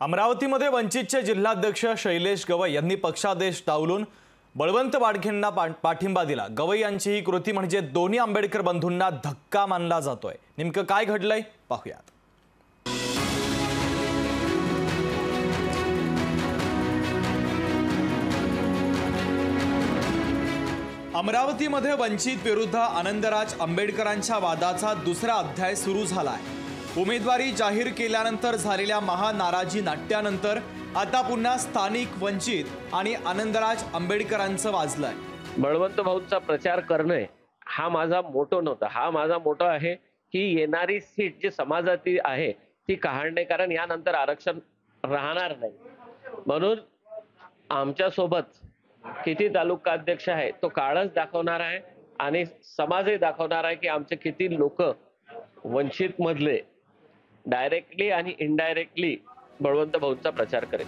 अमरावतीमध्ये वंचितचे जिल्हाध्यक्ष शैलेश गवई यांनी पक्षादेश डावलून बळवंत वाडखेंना पाठिंबा दिला। गवई यांची ही कृती म्हणजे दोन्ही आंबेडकर बंधूंना धक्का मानला जातोय। नेमकं काय घडलंय पाहूयात। अमरावतीमध्ये वंचित विरुद्ध आनंदराज आंबेडकरांच्या वादाचा दुसरा अध्याय सुरू झालाय। उमेदवारी जाहीर केल्यानंतर झालेल्या महानाराजी नाट्यानंतर आता पुन्हा स्थानिक वंचित आणि आनंदराज आंबेडकरांचं वाजलंय। बळवंत भाऊंचा प्रचार करणे हा माझा मोटो नव्हता। हा माझा मोटो आहे की येणारी सीट जी समाजाती आहे ती काढणे, कारण यानंतर आरक्षण राहणार नाही। म्हणून आमच्या सोबत किती तालुका अध्यक्ष आहे तो काळच दाखवणार आहे आणि समाजही दाखवणार आहे की आमचे किती लोक वंचित मधले डायरेक्टली आणि इनडायरेक्टली बळवंत भाऊंचा प्रचार करेल।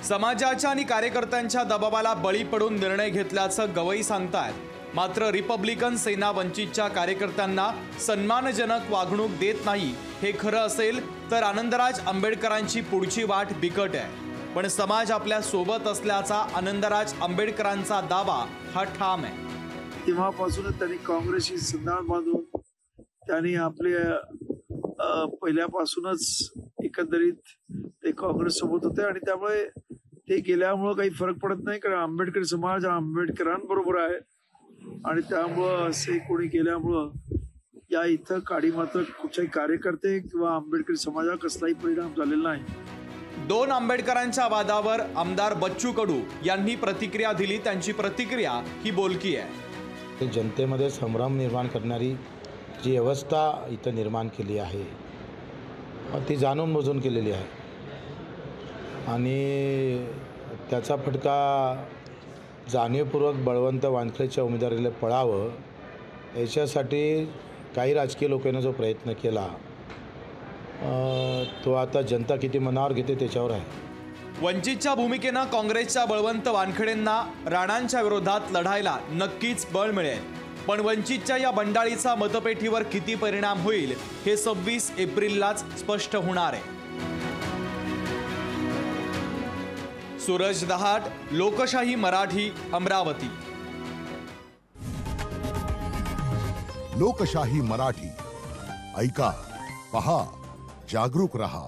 समाजाच्या आणि कार्यकर्त्यांच्या दबावाला बळी पडून निर्णय घेतल्याचं गवई सांगतायत। मात्र रिपब्लिकन सेना वंचितच्या कार्यकर्त्यांना सन्मानजनक वागणूक देत नाही हे खरं असेल तर आनंदराज आंबेडकरांची पुढची वाट बिकट आहे। पण समाज आपल्या सोबत असल्याचा आनंदराज आंबेडकरांचा दावा हा ठाम आहे। तेव्हापासूनच त्यांनी काँग्रेसशी संधान बांधून त्यांनी आपले पहिल्यापासूनच एकंदरीत ते काँग्रेस सोबत होते आणि त्यामुळे ते गेल्यामुळे काही फरक पडत नाही, कारण आंबेडकर समाज आंबेडकरांबरोबर आहे आणि त्यामुळं असे कोणी गेल्यामुळं या इथं काडी मात्र कुठल्याही कार्यकर्ते किंवा आंबेडकरी समाजाला कसलाही परिणाम झालेला नाही। दोन आंबेडकरांच्या वादावर आमदार बच्चू कडू यांनी प्रतिक्रिया दिली। त्यांची प्रतिक्रिया ही बोलकी आहे। जनतेमध्ये संभ्रम निर्माण करणारी जी अवस्था इथं निर्माण केली आहे ती जाणून बुजून केलेली आहे आणि त्याचा फटका जाणीवपूर्वक बळवंत वानखेच्या उमेदवारीला पळावं याच्यासाठी काही राजकीय लोकांनी जो प्रयत्न केला तो आता जनता किती मनावर घेते त्याच्यावर आहे। वंचितच्या भूमिकेनं काँग्रेसच्या बळवंत वानखेडेंना राणांच्या विरोधात लढायला नक्कीच बळ मिळेल। पण वंचितच्या या बंडाळीचा मतपेटीवर किती परिणाम होईल हे 26 एप्रिललाच स्पष्ट होणार आहे। सूरज दहाट, लोकशाही मराठी, अमरावती। लोकशाही मराठी ऐका, पहा, जागरूक रहा।